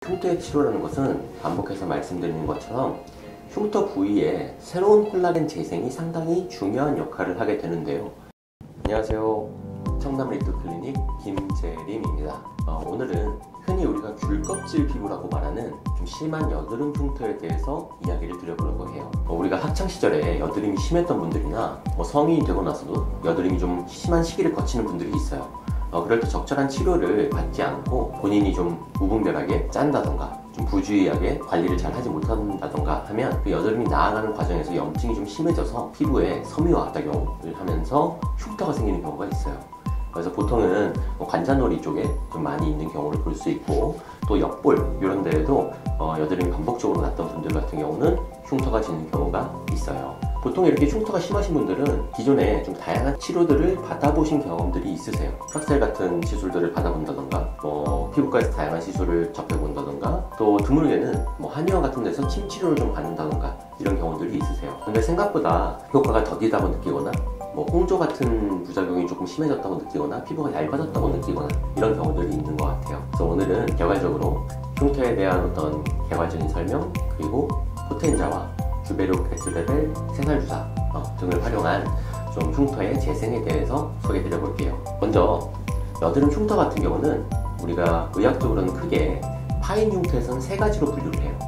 흉터의 치료라는 것은 반복해서 말씀드리는 것처럼 흉터 부위에 새로운 콜라겐 재생이 상당히 중요한 역할을 하게 되는데요. 안녕하세요. 청남 리프클리닉 김재림입니다. 오늘은 흔히 우리가 귤껍질 피부라고 말하는 좀 심한 여드름 흉터에 대해서 이야기를 드려보려고 해요. 우리가 학창시절에 여드름이 심했던 분들이나 성인이 되고 나서도 여드름이 좀 심한 시기를 거치는 분들이 있어요. 그럴 때 적절한 치료를 받지 않고 본인이 좀 무분별하게 짠다던가 좀 부주의하게 관리를 잘 하지 못한다던가 하면 그 여드름이 나아가는 과정에서 염증이 좀 심해져서 피부에 섬유화작용을 하면서 흉터가 생기는 경우가 있어요. 그래서 보통은 관자놀이 쪽에 좀 많이 있는 경우를 볼 수 있고, 또 옆볼 이런 데에도 여드름이 반복적으로 났던 분들 같은 경우는 흉터가 지는 경우가 있어요. 보통 이렇게 흉터가 심하신 분들은 기존에 좀 다양한 치료들을 받아보신 경험들이 있으세요. 프락셀 같은 시술들을 받아본다던가 피부과에서 다양한 시술을 접해본다던가, 또 드물게는 한의원 같은 데서 침 치료를 좀 받는다던가 이런 경우들이 있으세요. 근데 생각보다 효과가 더디다고 느끼거나 홍조 같은 부작용이 조금 심해졌다고 느끼거나 피부가 얇아졌다고 느끼거나 이런 경우들이 있는 것 같아요. 그래서 오늘은 결과적으로 흉터에 대한 어떤 개괄적인 설명, 그리고 포텐자와 주베르 베트베벨 세살주사 등을 활용한 좀 흉터의 재생에 대해서 소개해 드려 볼게요. 먼저 여드름 흉터 같은 경우는 우리가 의학적으로는 크게 파인 흉터에서는 세 가지로 분류를 해요.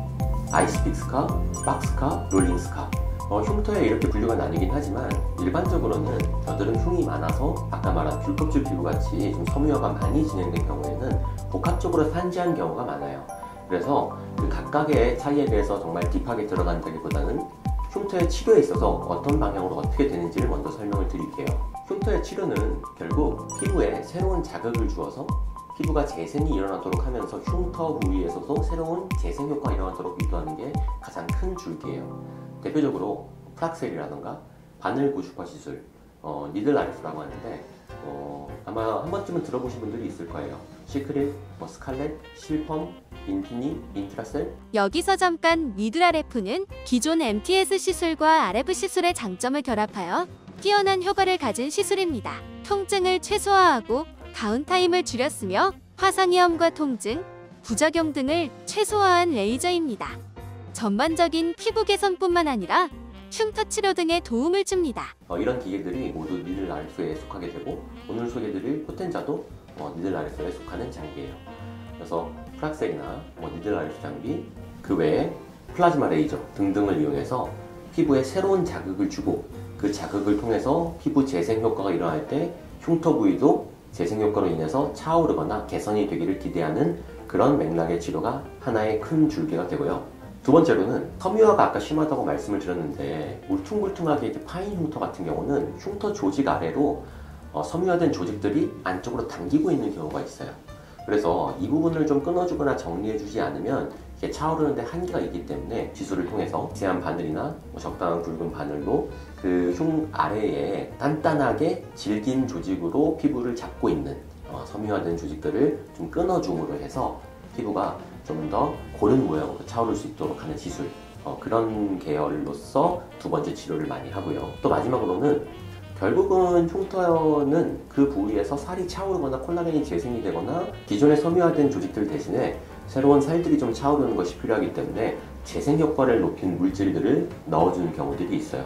아이스픽 스카, 박스카, 롤링 스카. 흉터에 이렇게 분류가 나뉘긴 하지만 일반적으로는 여드름 흉이 많아서 아까 말한 귤껍질 피부같이 좀 섬유화가 많이 진행된 경우에는 복합적으로 산지한 경우가 많아요. 그래서 그 각각의 차이에 대해서 정말 딥하게 들어간다기보다는 흉터의 치료에 있어서 어떤 방향으로 어떻게 되는지를 먼저 설명을 드릴게요. 흉터의 치료는 결국 피부에 새로운 자극을 주어서 피부가 재생이 일어나도록 하면서 흉터 부위에서도 새로운 재생 효과가 일어나도록 유도하는 게 가장 큰 줄기예요. 대표적으로 프락셀이라던가 바늘 고주파 시술, 니들 RF라고 하는데 아마 한 번쯤은 들어보신 분들이 있을 거예요. 시크릿, 스칼렛, 실펌, 인피니, 인트라셀. 여기서 잠깐 니들 RF는 기존 MTS 시술과 RF 시술의 장점을 결합하여 뛰어난 효과를 가진 시술입니다. 통증을 최소화하고 가운타임을 줄였으며 화상위험과 통증, 부작용 등을 최소화한 레이저입니다. 전반적인 피부 개선뿐만 아니라 흉터 치료 등에 도움을 줍니다. 이런 기계들이 모두 니들 RF에 속하게 되고, 오늘 소개드릴 포텐자도 니들 RF에 속하는 장비예요. 그래서 프락셀이나 니들 RF 장비, 그 외에 플라즈마 레이저 등등을 이용해서 피부에 새로운 자극을 주고, 그 자극을 통해서 피부 재생 효과가 일어날 때 흉터 부위도 재생 효과로 인해서 차오르거나 개선이 되기를 기대하는 그런 맥락의 치료가 하나의 큰 줄기가 되고요. 두 번째로는 섬유화가 아까 심하다고 말씀을 드렸는데, 울퉁불퉁하게 이렇게 파인 흉터 같은 경우는 흉터 조직 아래로 섬유화된 조직들이 안쪽으로 당기고 있는 경우가 있어요. 그래서 이 부분을 좀 끊어주거나 정리해주지 않으면 이게 차오르는데 한계가 있기 때문에 시술을 통해서 미세한 바늘이나 적당한 굵은 바늘로 그 흉 아래에 단단하게 질긴 조직으로 피부를 잡고 있는 섬유화된 조직들을 좀 끊어줌으로 해서 피부가 좀 더 고른 모양으로 차오를 수 있도록 하는 시술, 그런 계열로서 두 번째 치료를 많이 하고요. 또 마지막으로는 결국은 흉터는 그 부위에서 살이 차오르거나 콜라겐이 재생이 되거나 기존에 섬유화된 조직들 대신에 새로운 살들이 좀 차오르는 것이 필요하기 때문에 재생 효과를 높인 물질들을 넣어주는 경우들이 있어요.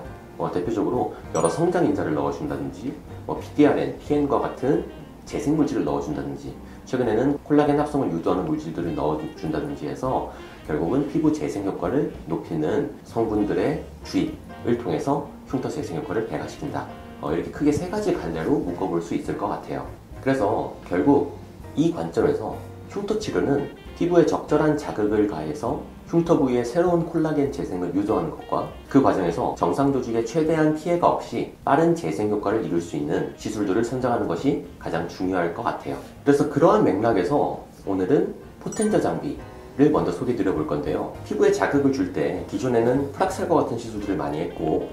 대표적으로 여러 성장 인자를 넣어준다든지 PDRN, PN과 같은 재생 물질을 넣어준다든지, 최근에는 콜라겐 합성을 유도하는 물질들을 넣어준다든지 해서 결국은 피부 재생 효과를 높이는 성분들의 주입을 통해서 흉터 재생 효과를 배가시킨다. 이렇게 크게 세 가지 갈래로 묶어볼 수 있을 것 같아요. 그래서 결국 이 관점에서 흉터 치료는 피부에 적절한 자극을 가해서 흉터 부위에 새로운 콜라겐 재생을 유도하는 것과 그 과정에서 정상 조직에 최대한 피해가 없이 빠른 재생 효과를 이룰 수 있는 시술들을 선정하는 것이 가장 중요할 것 같아요. 그래서 그러한 맥락에서 오늘은 포텐자 장비를 먼저 소개해 드려 볼 건데요. 피부에 자극을 줄 때 기존에는 프락셀과 같은 시술들을 많이 했고,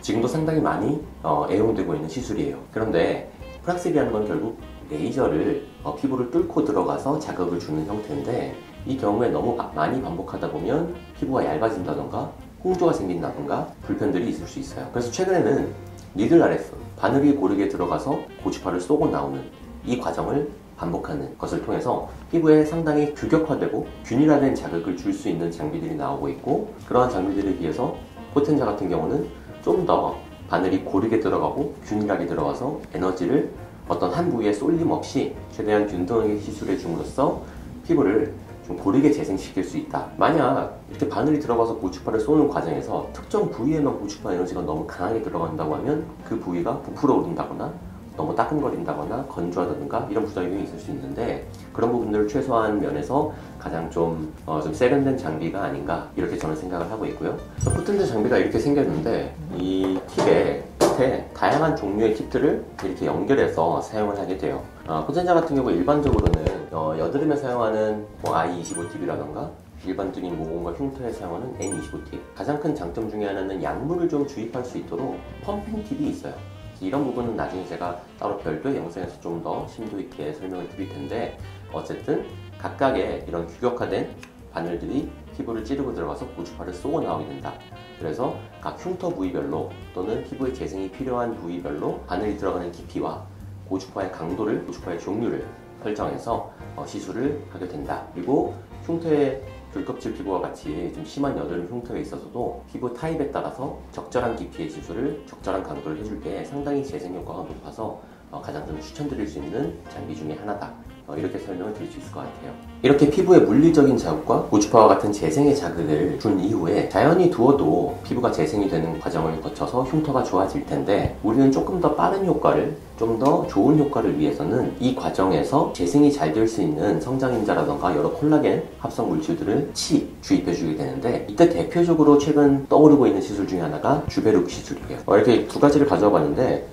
지금도 상당히 많이 애용되고 있는 시술이에요. 그런데 프락셀이라는 건 결국 레이저를 피부를 뚫고 들어가서 자극을 주는 형태인데, 이 경우에 너무 많이 반복하다 보면 피부가 얇아진다던가 홍조가 생긴다던가 불편들이 있을 수 있어요. 그래서 최근에는 니들 RF, 바늘이 고르게 들어가서 고주파를 쏘고 나오는 이 과정을 반복하는 것을 통해서 피부에 상당히 규격화되고 균일화된 자극을 줄 수 있는 장비들이 나오고 있고, 그러한 장비들에 비해서 포텐자 같은 경우는 좀 더 바늘이 고르게 들어가고 균일하게 들어가서 에너지를 어떤 한 부위에 쏠림 없이 최대한 균등하게 시술해 줌으로써 피부를 좀 고르게 재생시킬 수 있다. 만약 이렇게 바늘이 들어가서 고주파를 쏘는 과정에서 특정 부위에만 고주파 에너지가 너무 강하게 들어간다고 하면 그 부위가 부풀어 오른다거나 너무 따끔거린다거나 건조하다든가 이런 부작용이 있을 수 있는데, 그런 부분들을 최소화한 면에서 가장 좀 세련된 장비가 아닌가 이렇게 저는 생각을 하고 있고요. 포텐자 장비가 이렇게 생겼는데 이 팁에 끝에 다양한 종류의 팁들을 이렇게 연결해서 사용을 하게 돼요. 포텐자 같은 경우 일반적으로는 여드름에 사용하는 I25 팁이라던가 일반적인 모공과 흉터에 사용하는 N25 팁, 가장 큰 장점 중에 하나는 약물을 좀 주입할 수 있도록 펌핑 팁이 있어요. 이런 부분은 나중에 제가 따로 별도의 영상에서 좀 더 심도 있게 설명을 드릴 텐데, 어쨌든 각각의 이런 규격화된 바늘들이 피부를 찌르고 들어가서 고주파를 쏘고 나오게 된다. 그래서 각 흉터 부위별로 또는 피부에 재생이 필요한 부위별로 바늘이 들어가는 깊이와 고주파의 강도를, 고주파의 종류를 설정해서 시술을 하게 된다. 그리고 흉터의 귤껍질 피부와 같이 좀 심한 여드름 흉터에 있어서도 피부 타입에 따라서 적절한 깊이의 시술을 적절한 강도를 해줄 때 상당히 재생 효과가 높아서 가장 좀 추천드릴 수 있는 장비 중에 하나다. 이렇게 설명을 드릴 수 있을 것 같아요. 이렇게 피부에 물리적인 자극과 고주파와 같은 재생의 자극을 준 이후에 자연히 두어도 피부가 재생이 되는 과정을 거쳐서 흉터가 좋아질 텐데, 우리는 조금 더 빠른 효과를, 좀 더 좋은 효과를 위해서는 이 과정에서 재생이 잘 될 수 있는 성장인자라던가 여러 콜라겐 합성 물질들을 주입해 주게 되는데, 이때 대표적으로 최근 떠오르고 있는 시술 중에 하나가 주베룩 시술이에요. 이렇게 두 가지를 가져와 봤는데,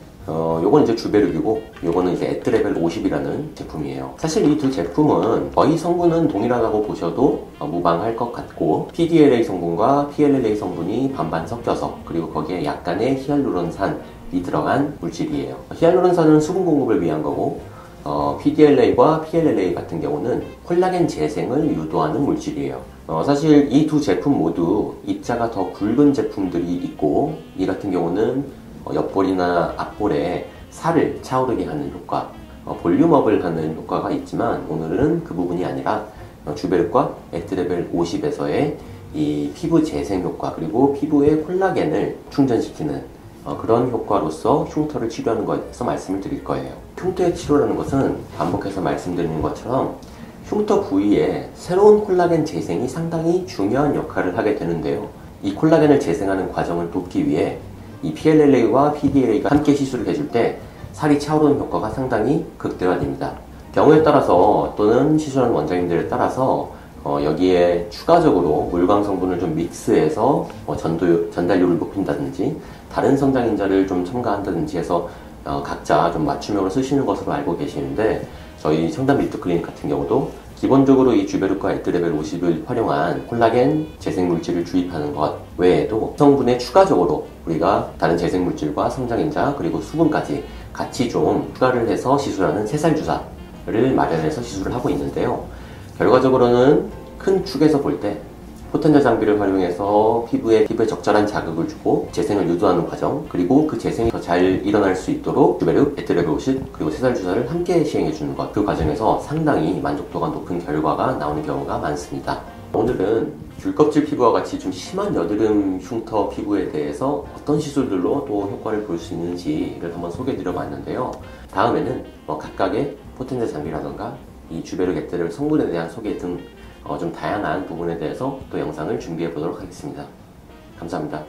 요건 이제 주베룩이고 요거는 이제 에트레벨 50이라는 제품이에요. 사실 이 두 제품은 거의 성분은 동일하다고 보셔도 무방할 것 같고, PDLA 성분과 PLLA 성분이 반반 섞여서, 그리고 거기에 약간의 히알루론산이 들어간 물질이에요. 히알루론산은 수분 공급을 위한 거고, PDLA와 PLLA 같은 경우는 콜라겐 재생을 유도하는 물질이에요. 사실 이 두 제품 모두 입자가 더 굵은 제품들이 있고, 이 같은 경우는 옆볼이나 앞볼에 살을 차오르게 하는 효과, 볼륨업을 하는 효과가 있지만, 오늘은 그 부분이 아니라 주베룩과 에트레벨 50에서의 이 피부 재생 효과, 그리고 피부의 콜라겐을 충전시키는 그런 효과로서 흉터를 치료하는 것에 대해서 말씀을 드릴 거예요. 흉터의 치료라는 것은 반복해서 말씀드리는 것처럼 흉터 부위에 새로운 콜라겐 재생이 상당히 중요한 역할을 하게 되는데요. 이 콜라겐을 재생하는 과정을 돕기 위해 이 PLLA와 PDLA가 함께 시술을 해줄 때 살이 차오르는 효과가 상당히 극대화됩니다. 경우에 따라서 또는 시술하는 원장님들에 따라서 여기에 추가적으로 물광 성분을 좀 믹스해서 전달률을 높인다든지 다른 성장인자를 좀 첨가한다든지 해서 각자 좀 맞춤형으로 쓰시는 것으로 알고 계시는데, 저희 청담 밀트 클리닉 같은 경우도 기본적으로 이 주베룩과 에트레벨 50을 활용한 콜라겐 재생 물질을 주입하는 것 외에도 성분에 추가적으로 우리가 다른 재생 물질과 성장인자 그리고 수분까지 같이 좀 추가를 해서 시술하는 새살 주사를 마련해서 시술을 하고 있는데요. 결과적으로는 큰 축에서 볼 때 포텐자 장비를 활용해서 피부에 적절한 자극을 주고 재생을 유도하는 과정, 그리고 그 재생이 더 잘 일어날 수 있도록 주베룩, 에트레벨 50, 그리고 새살 주사를 함께 시행해 주는 것, 그 과정에서 상당히 만족도가 높은 결과가 나오는 경우가 많습니다. 오늘은 귤껍질 피부와 같이 좀 심한 여드름 흉터 피부에 대해서 어떤 시술들로 또 효과를 볼 수 있는지를 한번 소개해 드려 봤는데요. 다음에는 각각의 포텐자 장비라던가 이 주베룩, 에트레벨 성분에 대한 소개 등 좀 다양한 부분에 대해서 또 영상을 준비해 보도록 하겠습니다. 감사합니다.